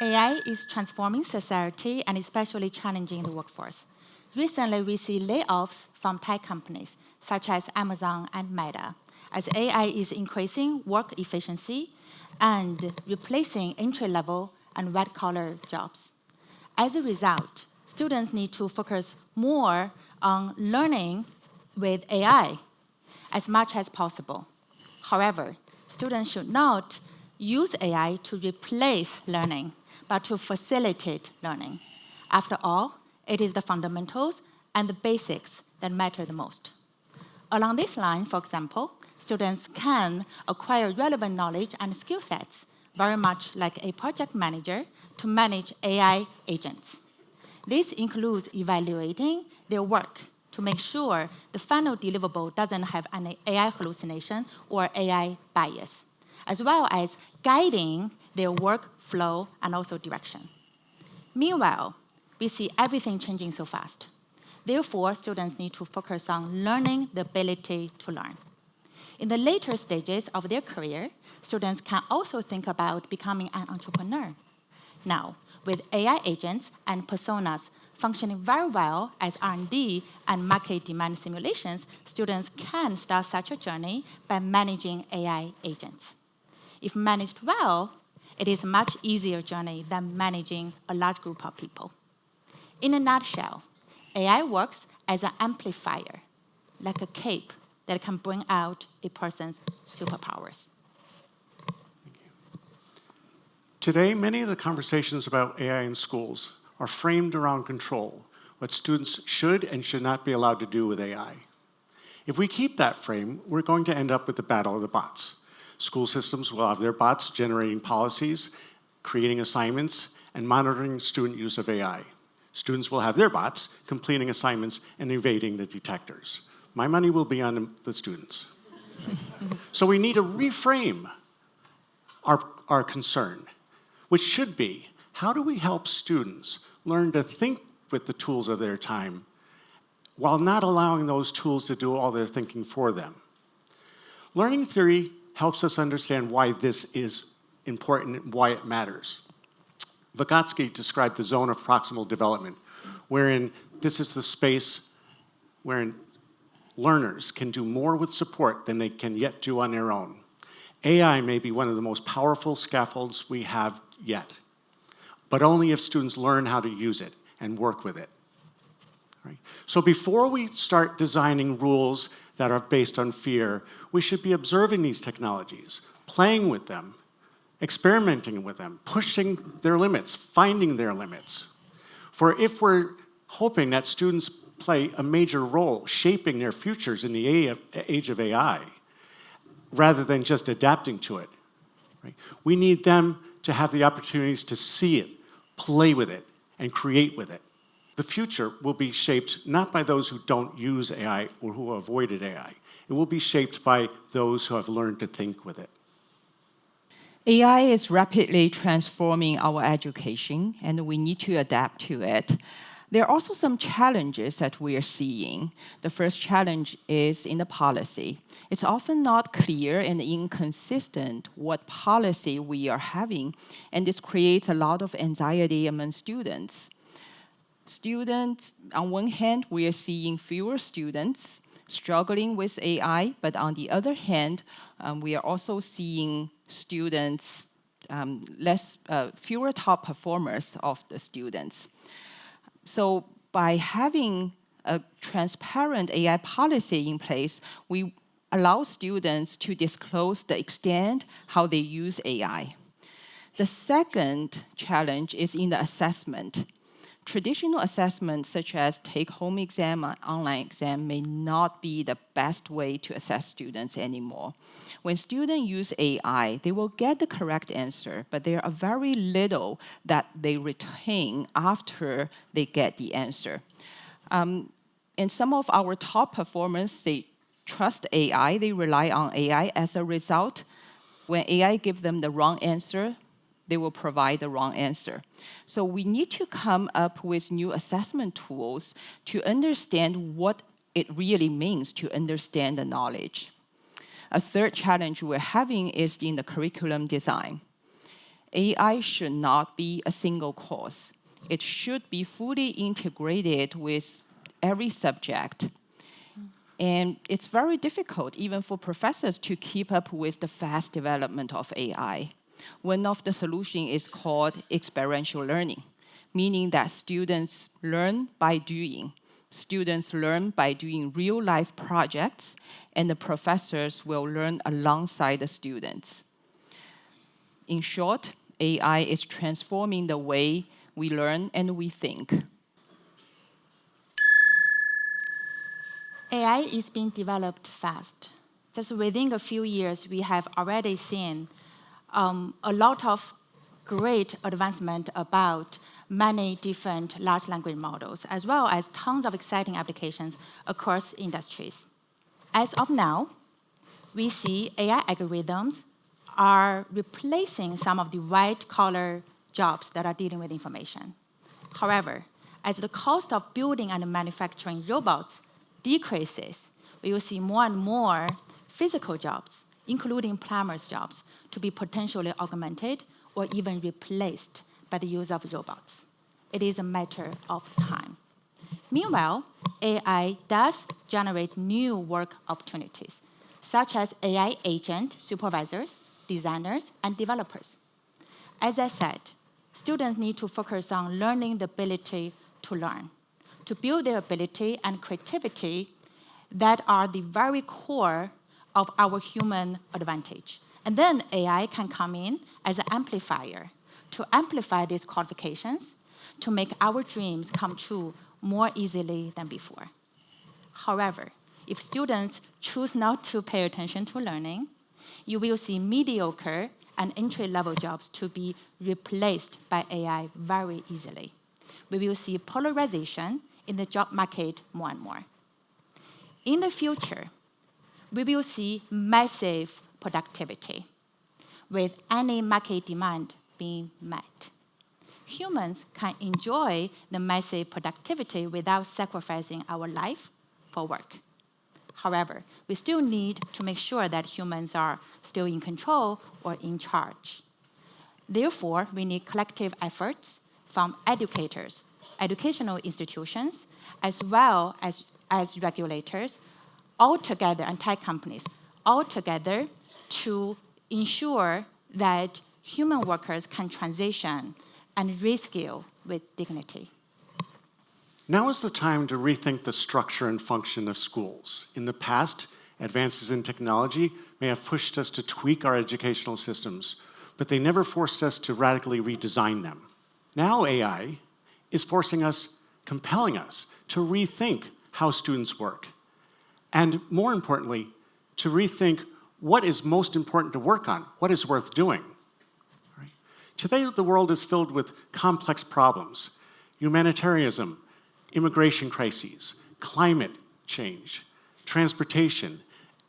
AI is transforming society and especially challenging the workforce. Recently, we see layoffs from tech companies, such as Amazon and Meta, as AI is increasing work efficiency and replacing entry-level and white-collar jobs. As a result, students need to focus more on learning with AI as much as possible. However, students should not use AI to replace learning, but to facilitate learning. After all, it is the fundamentals and the basics that matter the most. Along this line, for example, students can acquire relevant knowledge and skill sets, very much like a project manager, to manage AI agents. This includes evaluating their work to make sure the final deliverable doesn't have an AI hallucination or AI bias, as well as guiding their workflow and also direction. Meanwhile, we see everything changing so fast. Therefore, students need to focus on learning the ability to learn. In the later stages of their career, students can also think about becoming an entrepreneur. Now, with AI agents and personas functioning very well as R&D and market demand simulations, students can start such a journey by managing AI agents. If managed well, it is a much easier journey than managing a large group of people. In a nutshell, AI works as an amplifier, like a cape that can bring out a person's superpowers. Today, many of the conversations about AI in schools are framed around control, what students should and should not be allowed to do with AI. If we keep that frame, we're going to end up with the battle of the bots. School systems will have their bots generating policies, creating assignments, and monitoring student use of AI. Students will have their bots completing assignments and evading the detectors. My money will be on the students. So we need to reframe our concern, which should be, how do we help students learn to think with the tools of their time while not allowing those tools to do all their thinking for them? Learning theory helps us understand why this is important and why it matters. Vygotsky described the zone of proximal development, wherein this is the space wherein learners can do more with support than they can yet do on their own. AI may be one of the most powerful scaffolds we have yet, but only if students learn how to use it and work with it. Right? So before we start designing rules that are based on fear, we should be observing these technologies, playing with them, experimenting with them, pushing their limits, finding their limits. For if we're hoping that students play a major role shaping their futures in the age of AI, rather than just adapting to it, right? We need them to have the opportunities to see it, play with it, and create with it. The future will be shaped not by those who don't use AI or who avoided AI. It will be shaped by those who have learned to think with it. AI is rapidly transforming our education, and we need to adapt to it. There are also some challenges that we are seeing. The first challenge is in the policy. It's often not clear and inconsistent what policy we are having, and this creates a lot of anxiety among students. Students, on one hand, we are seeing fewer students struggling with AI, but on the other hand, we are also seeing students, fewer top performers of the students. So by having a transparent AI policy in place, we allow students to disclose the extent how they use AI. The second challenge is in the assessment. Traditional assessments such as take-home exam or online exam may not be the best way to assess students anymore. When students use AI, they will get the correct answer, but there are very little that they retain after they get the answer. And some of our top performers, they trust AI, they rely on AI. As a result, when AI gives them the wrong answer, they will provide the wrong answer. So we need to come up with new assessment tools to understand what it really means to understand the knowledge. A third challenge we're having is in the curriculum design. AI should not be a single course. It should be fully integrated with every subject. And it's very difficult, even for professors, to keep up with the fast development of AI. One of the solutions is called experiential learning, meaning that students learn by doing. Students learn by doing real-life projects, and the professors will learn alongside the students. In short, AI is transforming the way we learn and we think. AI is being developed fast. Just within a few years, we have already seen a lot of great advancement about many different large language models, as well as tons of exciting applications across industries. As of now, we see AI algorithms are replacing some of the white-collar jobs that are dealing with information. However, as the cost of building and manufacturing robots decreases, we will see more and more physical jobs, including plumbers' jobs, to be potentially augmented or even replaced by the use of robots. It is a matter of time. Meanwhile, AI does generate new work opportunities, such as AI agent supervisors, designers, and developers. As I said, students need to focus on learning the ability to learn, to build their ability and creativity that are the very core of our human advantage. And then AI can come in as an amplifier to amplify these qualifications, to make our dreams come true more easily than before. However, if students choose not to pay attention to learning, you will see mediocre and entry-level jobs to be replaced by AI very easily. We will see polarization in the job market more and more. In the future, we will see massive productivity with any market demand being met. Humans can enjoy the massive productivity without sacrificing our life for work. However, we still need to make sure that humans are still in control or in charge. Therefore, we need collective efforts from educators, educational institutions, as well as regulators, all together, and tech companies, all together to ensure that human workers can transition and reskill with dignity. Now is the time to rethink the structure and function of schools. In the past, advances in technology may have pushed us to tweak our educational systems, but they never forced us to radically redesign them. Now AI is forcing us, compelling us, to rethink how students work. And more importantly, to rethink what is most important to work on, what is worth doing. Right? Today, the world is filled with complex problems: humanitarianism, immigration crises, climate change, transportation,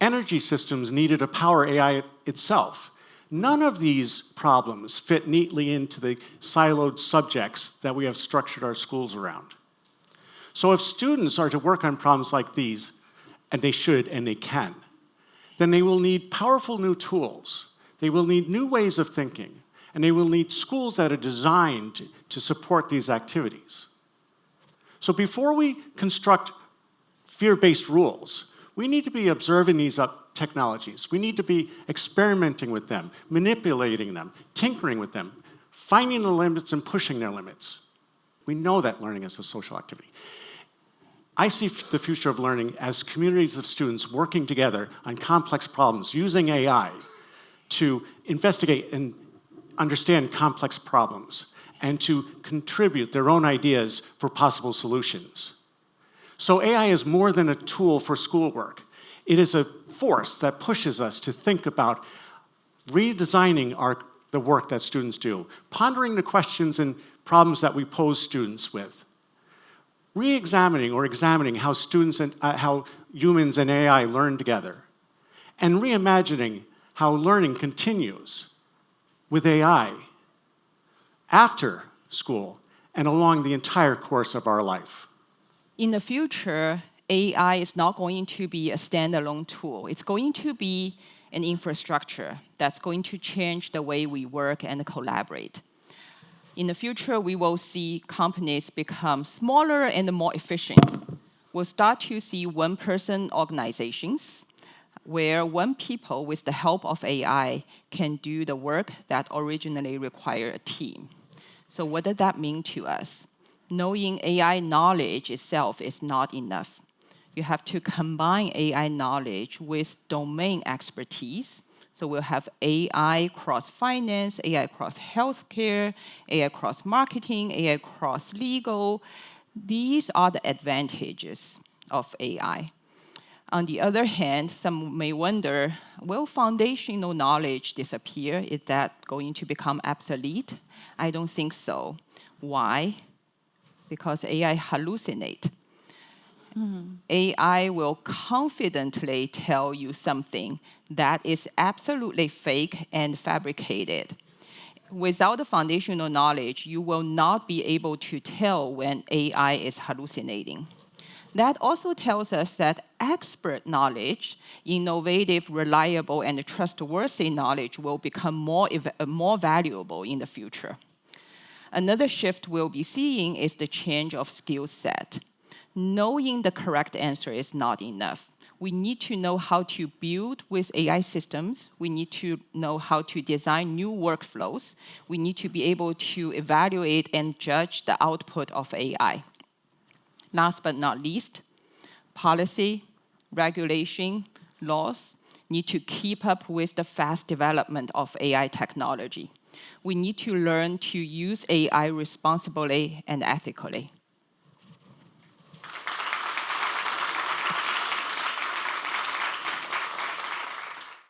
energy systems needed to power AI itself. None of these problems fit neatly into the siloed subjects that we have structured our schools around. So if students are to work on problems like these, and they should and they can, then they will need powerful new tools. They will need new ways of thinking, and they will need schools that are designed to support these activities. So before we construct fear-based rules, we need to be observing these technologies. We need to be experimenting with them, manipulating them, tinkering with them, finding the limits and pushing their limits. We know that learning is a social activity. I see the future of learning as communities of students working together on complex problems, using AI to investigate and understand complex problems, and to contribute their own ideas for possible solutions. So AI is more than a tool for schoolwork. It is a force that pushes us to think about redesigning the work that students do, pondering the questions and problems that we pose students with, re-examining or examining how students and how humans and AI learn together, and reimagining how learning continues with AI after school and along the entire course of our life. In the future, AI is not going to be a standalone tool. It's going to be and infrastructure that's going to change the way we work and collaborate. In the future, we will see companies become smaller and more efficient. We'll start to see one-person organizations where one people with the help of AI can do the work that originally required a team. So what does that mean to us? Knowing AI knowledge itself is not enough. You have to combine AI knowledge with domain expertise. So we'll have AI cross finance, AI cross healthcare, AI cross marketing, AI cross legal. These are the advantages of AI. On the other hand, some may wonder, will foundational knowledge disappear? Is that going to become obsolete? I don't think so. Why? Because AI hallucinate. AI will confidently tell you something that is absolutely fake and fabricated. Without the foundational knowledge, you will not be able to tell when AI is hallucinating. That also tells us that expert knowledge, innovative, reliable, and trustworthy knowledge will become more valuable in the future. Another shift we'll be seeing is the change of skill set. Knowing the correct answer is not enough. We need to know how to build with AI systems. We need to know how to design new workflows. We need to be able to evaluate and judge the output of AI. Last but not least, policy, regulation, laws need to keep up with the fast development of AI technology. We need to learn to use AI responsibly and ethically.